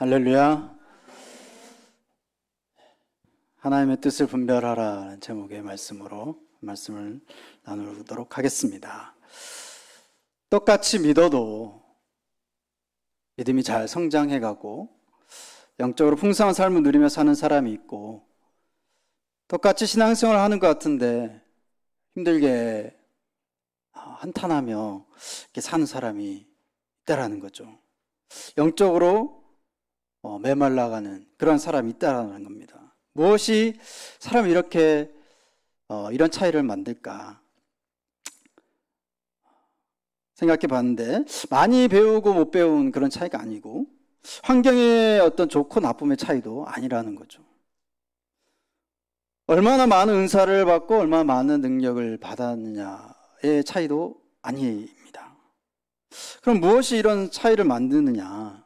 할렐루야. 하나님의 뜻을 분별하라는 제목의 말씀을 나누도록 하겠습니다. 똑같이 믿어도 믿음이 잘 성장해가고 영적으로 풍성한 삶을 누리며 사는 사람이 있고, 똑같이 신앙생활을 하는 것 같은데 힘들게 한탄하며 이렇게 사는 사람이 있다라는 거죠. 영적으로 메말라가는 그런 사람이 있다라는 겁니다. 무엇이 사람이 이렇게 이런 차이를 만들까 생각해 봤는데, 많이 배우고 못 배운 그런 차이가 아니고 환경의 어떤 좋고 나쁨의 차이도 아니라는 거죠. 얼마나 많은 은사를 받고 얼마나 많은 능력을 받았느냐의 차이도 아닙니다. 그럼 무엇이 이런 차이를 만드느냐?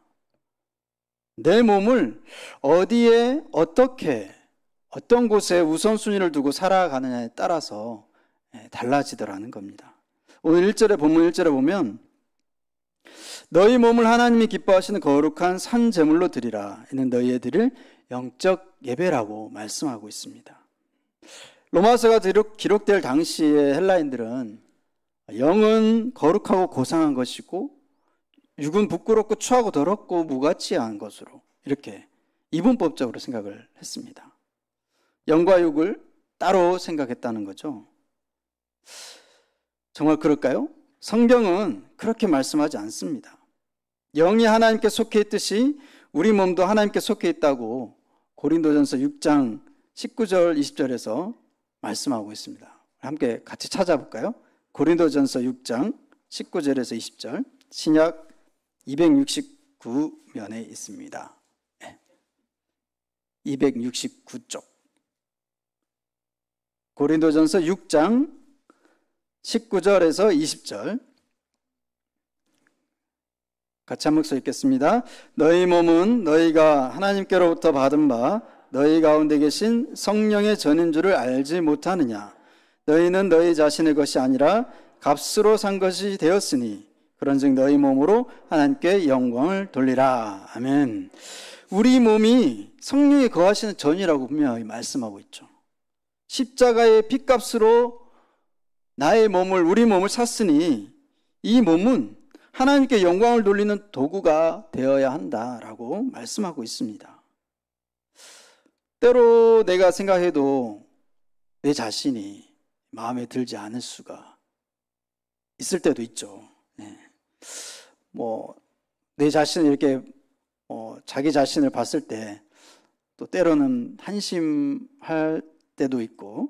내 몸을 어디에 어떻게 어떤 곳에 우선순위를 두고 살아가느냐에 따라서 달라지더라는 겁니다. 오늘 1절에 본문 1절에 보면 너희 몸을 하나님이 기뻐하시는 거룩한 산 제물로 드리라. 이는 너희의 드릴 영적 예배라고 말씀하고 있습니다. 로마서가 기록될 당시의 헬라인들은 영은 거룩하고 고상한 것이고 육은 부끄럽고 추하고 더럽고 무가치한 것으로 이렇게 이분법적으로 생각을 했습니다. 영과 육을 따로 생각했다는 거죠. 정말 그럴까요? 성경은 그렇게 말씀하지 않습니다. 영이 하나님께 속해 있듯이 우리 몸도 하나님께 속해 있다고 고린도전서 6장 19절 20절에서 말씀하고 있습니다. 함께 같이 찾아볼까요? 고린도전서 6장 19절에서 20절, 신약 269면에 있습니다. 269쪽. 고린도전서 6장 19절에서 20절. 같이 한 목소리 읽겠습니다. 너희 몸은 너희가 하나님께로부터 받은 바 너희 가운데 계신 성령의 전인 줄을 알지 못하느냐? 너희는 너희 자신의 것이 아니라 값으로 산 것이 되었으니 그런즉 너희 몸으로 하나님께 영광을 돌리라. 아멘. 우리 몸이 성령이 거하시는 전이라고 분명히 말씀하고 있죠. 십자가의 핏값으로 나의 몸을, 우리 몸을 샀으니 이 몸은 하나님께 영광을 돌리는 도구가 되어야 한다라고 말씀하고 있습니다. 때로 내가 생각해도 내 자신이 마음에 들지 않을 수가 있을 때도 있죠. 내 자신을 이렇게 자기 자신을 봤을 때 또 때로는 한심할 때도 있고,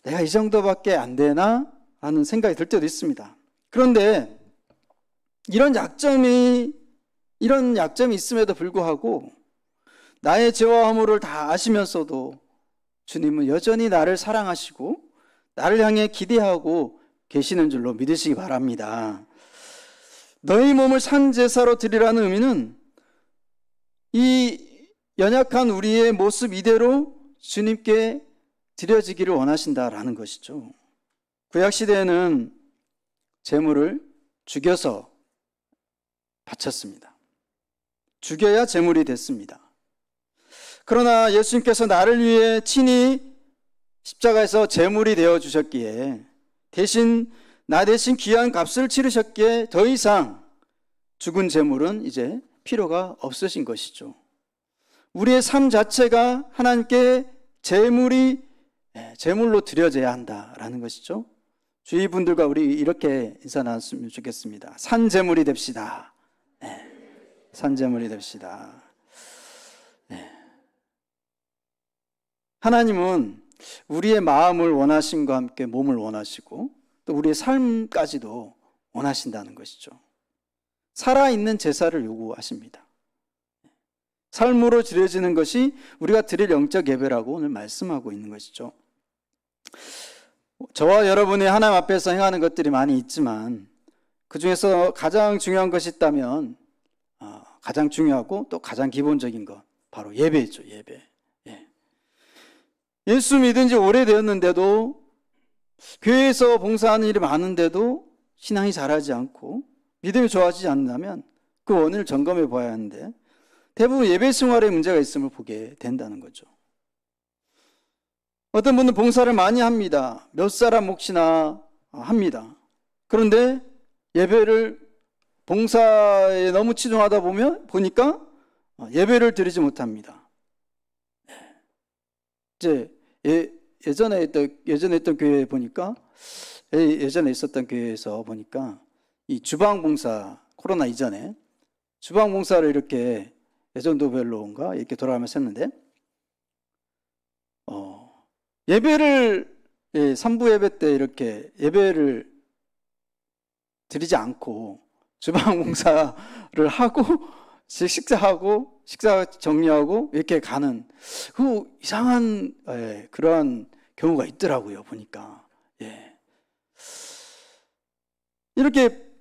내가 이 정도밖에 안 되나 하는 생각이 들 때도 있습니다. 그런데 이런 약점이 있음에도 불구하고 나의 죄와 허물을 다 아시면서도 주님은 여전히 나를 사랑하시고 나를 향해 기대하고 계시는 줄로 믿으시기 바랍니다. 너희 몸을 산 제사로 드리라는 의미는 이 연약한 우리의 모습 이대로 주님께 드려지기를 원하신다라는 것이죠. 구약시대에는 제물을 죽여서 바쳤습니다. 죽여야 제물이 됐습니다. 그러나 예수님께서 나를 위해 친히 십자가에서 제물이 되어주셨기에 나 대신 귀한 값을 치르셨기에 더 이상 죽은 제물은 이제 필요가 없으신 것이죠. 우리의 삶 자체가 하나님께 제물로 드려져야 한다라는 것이죠. 주위 분들과 우리 이렇게 인사 나눴으면 좋겠습니다. 산 제물이 됩시다. 산 제물이 됩시다. 하나님은 우리의 마음을 원하심과 함께 몸을 원하시고 또 우리의 삶까지도 원하신다는 것이죠. 살아있는 제사를 요구하십니다. 삶으로 드려지는 것이 우리가 드릴 영적 예배라고 오늘 말씀하고 있는 것이죠. 저와 여러분이 하나님 앞에서 행하는 것들이 많이 있지만 그 중에서 가장 중요한 것이 있다면 가장 중요하고 또 가장 기본적인 것, 바로 예배죠. 예배. 예수 믿은 지 오래되었는데도 교회에서 봉사하는 일이 많은데도 신앙이 자라지 않고 믿음이 좋아지지 않는다면 그 원인을 점검해 봐야 하는데, 대부분 예배 생활에 문제가 있음을 보게 된다는 거죠. 어떤 분은 봉사를 많이 합니다. 몇 사람 몫이나 합니다. 그런데 예배를 봉사에 너무 치중하다 보니까 예배를 드리지 못합니다. 이제 예전에 있던 교회에 보니까, 예전에 있었던 교회에서 보니까 이 주방 봉사, 코로나 이전에 주방 봉사를 이렇게 예전도별로인가 이렇게 돌아가면서 했는데, 예배를, 3부 예배 때 이렇게 예배를 드리지 않고 주방 봉사를 하고 식사하고 식사 정리하고 이렇게 가는 그 이상한 그러한 경우가 있더라고요. 보니까 이렇게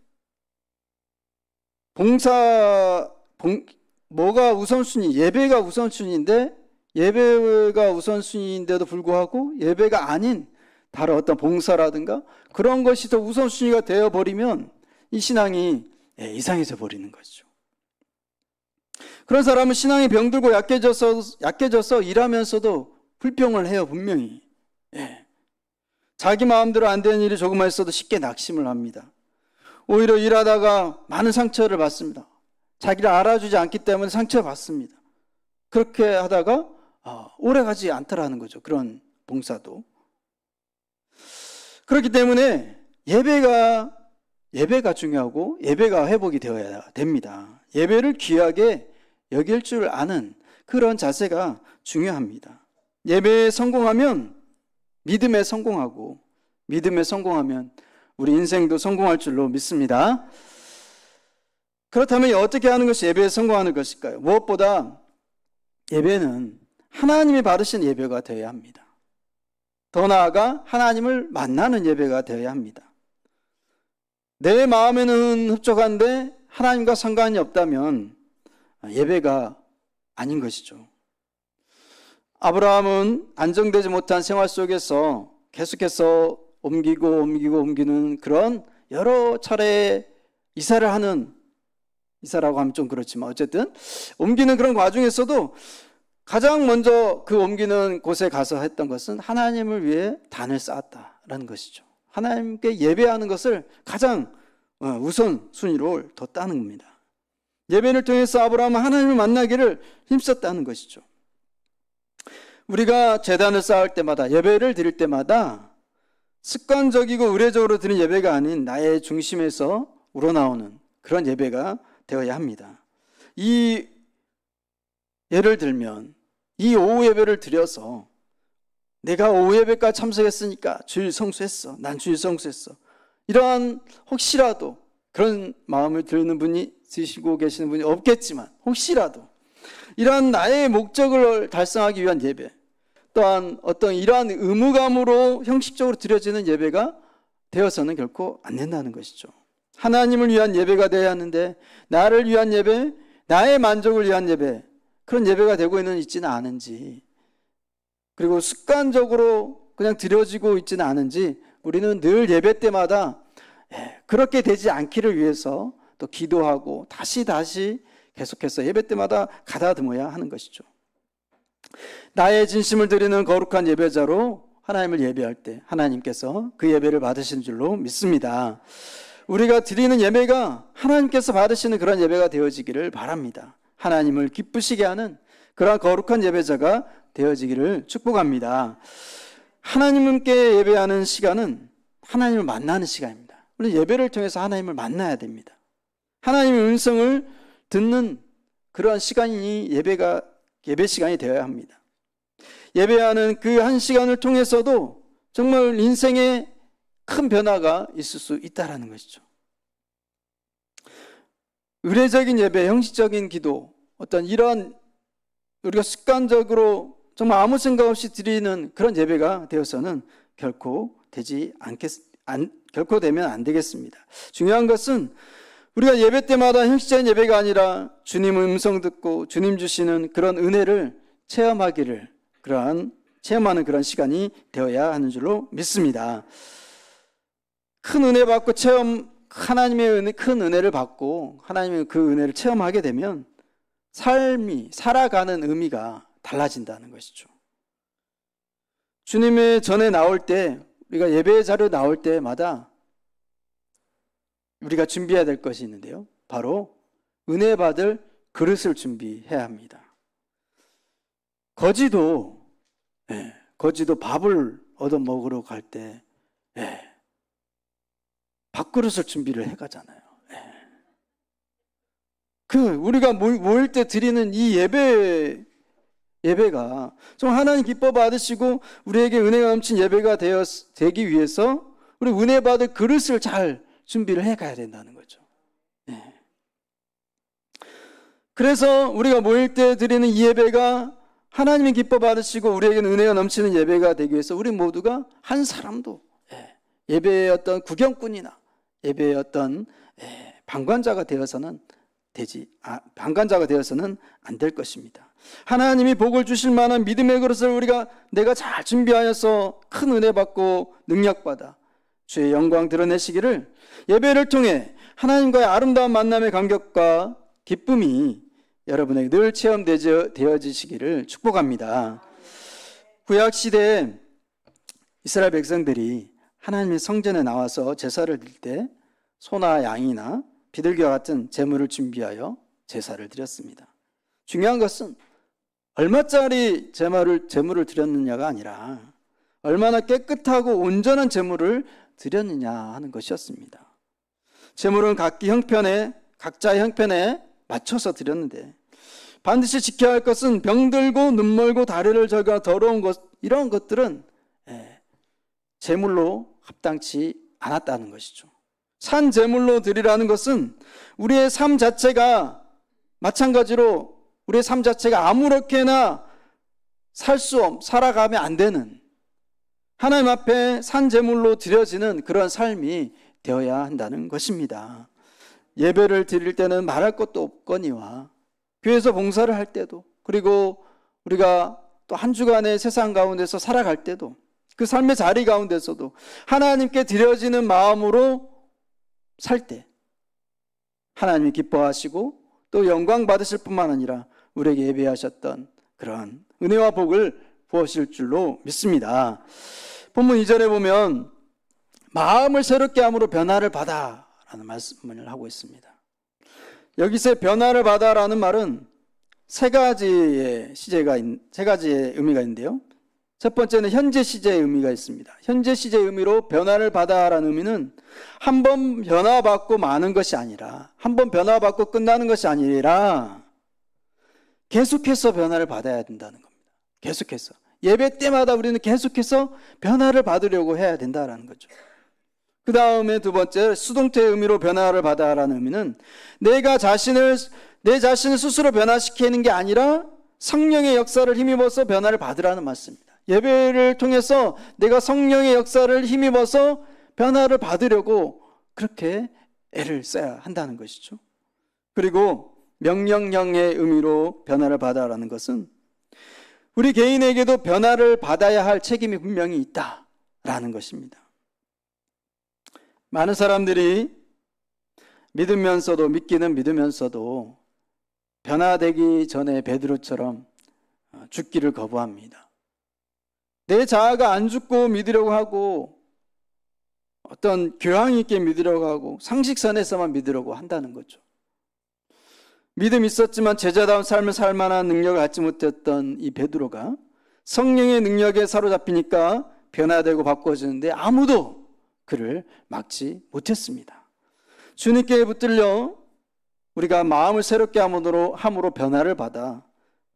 뭐가 우선순위, 예배가 우선순위인데, 예배가 우선순위인데도 불구하고 예배가 아닌 다른 어떤 봉사라든가 그런 것이 더 우선순위가 되어버리면 이 신앙이 이상해져 버리는 거죠. 그런 사람은 신앙이 병들고 약해져서 일하면서도 불평을 해요. 분명히. 자기 마음대로 안 되는 일이 조금만 있어도 쉽게 낙심을 합니다. 오히려 일하다가 많은 상처를 받습니다. 자기를 알아주지 않기 때문에 상처를 받습니다. 그렇게 하다가 오래가지 않더라는 거죠. 그런 봉사도. 그렇기 때문에 예배가 중요하고 예배가 회복이 되어야 됩니다. 예배를 귀하게 여길 줄 아는 그런 자세가 중요합니다. 예배에 성공하면 믿음에 성공하고, 믿음에 성공하면 우리 인생도 성공할 줄로 믿습니다. 그렇다면 어떻게 하는 것이 예배에 성공하는 것일까요? 무엇보다 예배는 하나님이 받으신 예배가 되어야 합니다. 더 나아가 하나님을 만나는 예배가 되어야 합니다. 내 마음에는 흡족한데 하나님과 상관이 없다면 예배가 아닌 것이죠. 아브라함은 안정되지 못한 생활 속에서 계속해서 옮기는 그런 여러 차례 이사라고 하면 좀 그렇지만 어쨌든 옮기는 그런 과정에서도 가장 먼저 그 옮기는 곳에 가서 했던 것은 하나님을 위해 단을 쌓았다라는 것이죠. 하나님께 예배하는 것을 가장 우선순위로 뒀다는 겁니다. 예배를 통해서 아브라함은 하나님을 만나기를 힘썼다는 것이죠. 우리가 제단을 쌓을 때마다, 예배를 드릴 때마다 습관적이고 의례적으로 드리는 예배가 아닌 나의 중심에서 우러나오는 그런 예배가 되어야 합니다. 예를 들면 이 오후 예배를 드려서 내가 오후 예배까지 참석했으니까 주일 성수했어. 난 주일 성수했어. 이러한 혹시라도 그런 마음을 드리는 분이 드시고 계시는 분이 없겠지만 혹시라도 이러한 나의 목적을 달성하기 위한 예배, 또한 어떤 이러한 의무감으로 형식적으로 드려지는 예배가 되어서는 결코 안 된다는 것이죠. 하나님을 위한 예배가 되어야 하는데 나를 위한 예배, 나의 만족을 위한 예배, 그런 예배가 되고 있지는 않은지, 그리고 습관적으로 그냥 드려지고 있지는 않은지 우리는 늘 예배 때마다 그렇게 되지 않기를 위해서 또 기도하고 다시 계속해서 예배 때마다 가다듬어야 하는 것이죠. 나의 진심을 드리는 거룩한 예배자로 하나님을 예배할 때 하나님께서 그 예배를 받으시는 줄로 믿습니다. 우리가 드리는 예배가 하나님께서 받으시는 그런 예배가 되어지기를 바랍니다. 하나님을 기쁘시게 하는 그런 거룩한 예배자가 되어지기를 축복합니다. 하나님께 예배하는 시간은 하나님을 만나는 시간입니다. 우리 예배를 통해서 하나님을 만나야 됩니다. 하나님의 음성을 듣는 그런 시간이 예배 시간이 되어야 합니다. 예배하는 그 한 시간을 통해서도 정말 인생에 큰 변화가 있을 수 있다는 것이죠. 의례적인 예배, 형식적인 기도, 어떤 이런 우리가 습관적으로 정말 아무 생각 없이 드리는 그런 예배가 되어서는 결코 되면 안 되겠습니다. 중요한 것은 우리가 예배 때마다 형식적인 예배가 아니라 주님 음성 듣고 주님 주시는 그런 은혜를 체험하는 그런 시간이 되어야 하는 줄로 믿습니다. 큰 은혜 받고 하나님의 큰 은혜를 받고 하나님의 그 은혜를 체험하게 되면 삶이 살아가는 의미가 달라진다는 것이죠. 주님의 전에 나올 때, 우리가 예배 자료 나올 때마다 우리가 준비해야 될 것이 있는데요. 바로 은혜 받을 그릇을 준비해야 합니다. 거지도 밥을 얻어 먹으러 갈 때 밥그릇을 준비를 해가잖아요. 우리가 모일 때 드리는 이 예배가 좀 하나님 기뻐 받으시고 우리에게 은혜가 넘친 예배가 되기 위해서 우리 은혜 받을 그릇을 잘 준비를 해 가야 된다는 거죠. 그래서 우리가 모일 때 드리는 이 예배가 하나님이 기뻐 받으시고 우리에게는 은혜가 넘치는 예배가 되기 위해서 우리 모두가 한 사람도 예배의 어떤 구경꾼이나 예배의 어떤 방관자가 되어서는 안 될 것입니다. 하나님이 복을 주실 만한 믿음의 그릇을 내가 잘 준비하여서 큰 은혜 받고 능력 받아 주의 영광 드러내시기를 예배를 통해 하나님과의 아름다운 만남의 감격과 기쁨이 여러분에게 늘 체험되어지시기를 축복합니다. 구약 시대에 이스라엘 백성들이 하나님의 성전에 나와서 제사를 드릴 때 소나 양이나 비둘기와 같은 제물을 준비하여 제사를 드렸습니다. 중요한 것은 얼마짜리 제물을 드렸느냐가 아니라 얼마나 깨끗하고 온전한 제물을 드렸느냐 하는 것이었습니다. 제물은 각자의 형편에 맞춰서 드렸는데 반드시 지켜야 할 것은 병들고 눈멀고 다리를 절거 더러운 것, 이런 것들은 제물로 합당치 않았다는 것이죠. 산 제물로 드리라는 것은 우리의 삶 자체가 마찬가지로 우리의 삶 자체가 아무렇게나 살아가면 안 되는 하나님 앞에 산 제물로 드려지는 그런 삶이 되어야 한다는 것입니다. 예배를 드릴 때는 말할 것도 없거니와 교회에서 봉사를 할 때도 그리고 우리가 또 한 주간의 세상 가운데서 살아갈 때도 그 삶의 자리 가운데서도 하나님께 드려지는 마음으로 살 때 하나님이 기뻐하시고 또 영광 받으실 뿐만 아니라 우리에게 예배하셨던 그런 은혜와 복을 부으실 줄로 믿습니다. 본문 2절에 보면 마음을 새롭게 함으로 변화를 받아 라는 말씀을 하고 있습니다. 여기서 변화를 받아라는 말은 세 가지의 의미가 있는데요. 첫 번째는 현재 시제의 의미가 있습니다. 현재 시제의 의미로 변화를 받아라는 의미는 한 번 변화받고 마는 것이 아니라 한 번 변화받고 끝나는 것이 아니라 계속해서 변화를 받아야 된다는 겁니다. 계속해서. 예배 때마다 우리는 계속해서 변화를 받으려고 해야 된다는 거죠. 그 다음에 두 번째, 수동태의 의미로 변화를 받아라는 의미는 내 자신을 스스로 변화시키는 게 아니라 성령의 역사를 힘입어서 변화를 받으라는 말씀입니다. 예배를 통해서 내가 성령의 역사를 힘입어서 변화를 받으려고 그렇게 애를 써야 한다는 것이죠. 그리고 명령형의 의미로 변화를 받아라는 것은 우리 개인에게도 변화를 받아야 할 책임이 분명히 있다라는 것입니다. 많은 사람들이 믿으면서도 변화되기 전에 베드로처럼 죽기를 거부합니다. 내 자아가 안 죽고 믿으려고 하고 어떤 교양 있게 믿으려고 하고 상식선에서만 믿으려고 한다는 거죠. 믿음이 있었지만 제자다운 삶을 살 만한 능력을 갖지 못했던 이 베드로가 성령의 능력에 사로잡히니까 변화되고 바꿔지는데 아무도 그를 막지 못했습니다. 주님께 붙들려 우리가 마음을 새롭게 함으로 변화를 받아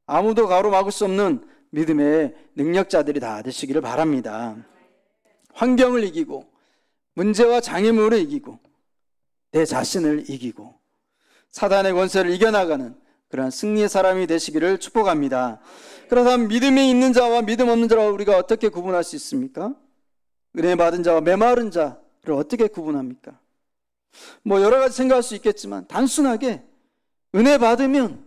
아무도 가로막을 수 없는 믿음의 능력자들이 다 되시기를 바랍니다. 환경을 이기고 문제와 장애물을 이기고 내 자신을 이기고 사단의 권세를 이겨나가는 그러한 승리의 사람이 되시기를 축복합니다. 그렇다면 믿음이 있는 자와 믿음 없는 자와 우리가 어떻게 구분할 수 있습니까? 은혜 받은 자와 메마른 자를 어떻게 구분합니까? 여러 가지 생각할 수 있겠지만 단순하게 은혜 받으면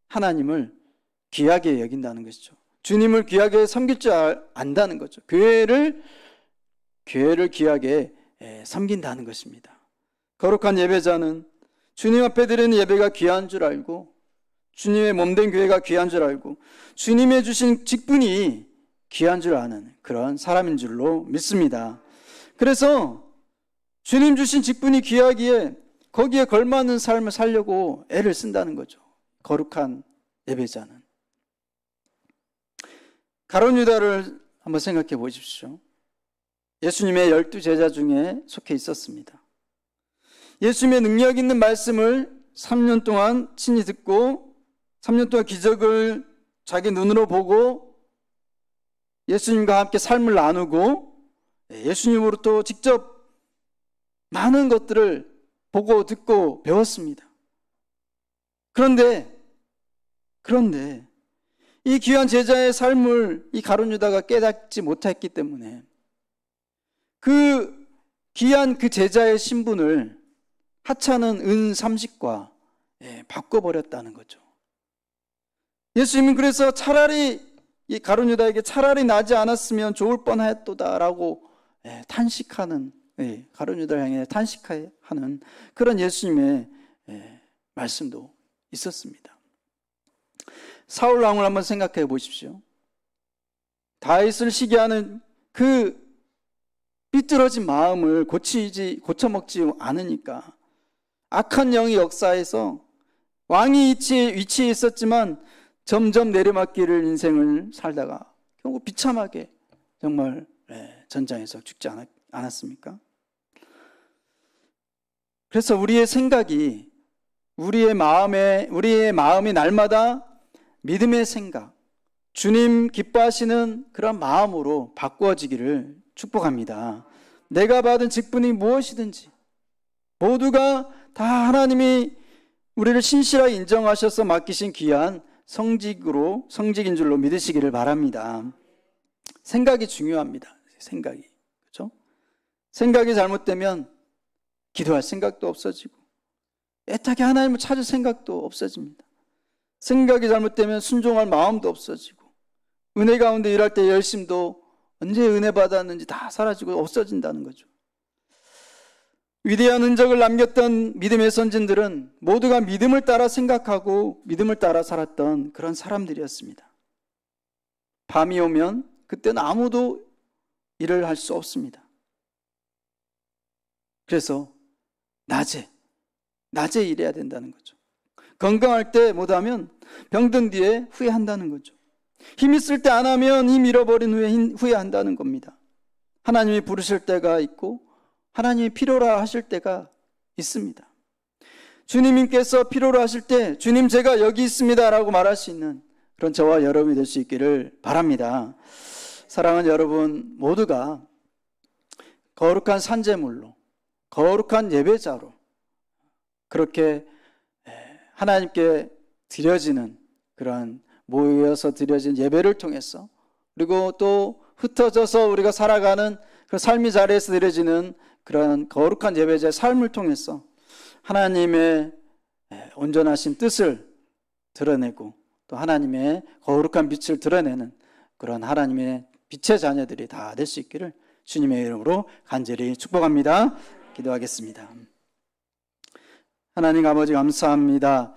하나님을 귀하게 여긴다는 것이죠. 주님을 귀하게 섬길 줄 안다는 거죠. 교회를 귀하게 섬긴다는 것입니다. 거룩한 예배자는 주님 앞에 드리는 예배가 귀한 줄 알고, 주님의 몸된 교회가 귀한 줄 알고, 주님의 주신 직분이 귀한 줄 아는 그런 사람인 줄로 믿습니다. 그래서 주님 주신 직분이 귀하기에 거기에 걸맞는 삶을 살려고 애를 쓴다는 거죠. 거룩한 예배자는. 가룟 유다를 한번 생각해 보십시오. 예수님의 12제자 중에 속해 있었습니다. 예수님의 능력 있는 말씀을 3년 동안 친히 듣고 3년 동안 기적을 자기 눈으로 보고 예수님과 함께 삶을 나누고 예수님으로부터 직접 많은 것들을 보고 듣고 배웠습니다. 그런데 이 귀한 제자의 삶을 이 가룟 유다가 깨닫지 못했기 때문에 그 귀한 그 제자의 신분을 하찮은 은 30과 바꿔버렸다는 거죠. 예수님은 그래서 차라리 이 가룟 유다에게 차라리 나지 않았으면 좋을 뻔했도다라고 탄식하는, 가룟 유다를 향해 탄식하는 그런 예수님의 말씀도 있었습니다. 사울 왕을 한번 생각해 보십시오. 다윗을 시기하는 그 삐뚤어진 마음을 고쳐먹지 않으니까 악한 영이 역사에서 왕이 위치에 있었지만 점점 내리막길 인생을 살다가 결국 비참하게 정말 전장에서 죽지 않았습니까? 그래서 우리의 생각이 우리의 마음이 날마다 믿음의 생각, 주님 기뻐하시는 그런 마음으로 바꾸어지기를 축복합니다. 내가 받은 직분이 무엇이든지 모두가 다 하나님이 우리를 신실하게 인정하셔서 맡기신 귀한 성직인 줄로 믿으시기를 바랍니다. 생각이 중요합니다. 생각이. 그렇죠? 생각이 잘못되면 기도할 생각도 없어지고 애타게 하나님을 찾을 생각도 없어집니다. 생각이 잘못되면 순종할 마음도 없어지고 은혜 가운데 일할 때 열심도 언제 은혜 받았는지 다 사라지고 없어진다는 거죠. 위대한 흔적을 남겼던 믿음의 선진들은 모두가 믿음을 따라 생각하고 믿음을 따라 살았던 그런 사람들이었습니다. 밤이 오면 그때는 아무도 일을 할 수 없습니다. 그래서 낮에 일해야 된다는 거죠. 건강할 때 못하면 병든 뒤에 후회한다는 거죠. 힘 있을 때 안 하면 힘 잃어버린 후에 후회한다는 겁니다. 하나님이 부르실 때가 있고 하나님이 필요로 하실 때가 있습니다. 주님께서 필요로 하실 때 주님 제가 여기 있습니다 라고 말할 수 있는 그런 저와 여러분이 될 수 있기를 바랍니다. 사랑하는 여러분 모두가 거룩한 산제물로 거룩한 예배자로 그렇게 하나님께 드려지는 그런 모여서 드려진 예배를 통해서 그리고 또 흩어져서 우리가 살아가는 그 삶의 자리에서 드려지는 그런 거룩한 예배자의 삶을 통해서 하나님의 온전하신 뜻을 드러내고 또 하나님의 거룩한 빛을 드러내는 그런 하나님의 빛의 자녀들이 다 될 수 있기를 주님의 이름으로 간절히 축복합니다. 기도하겠습니다. 하나님 아버지 감사합니다.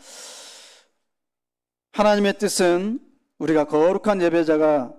하나님의 뜻은 우리가 거룩한 예배자가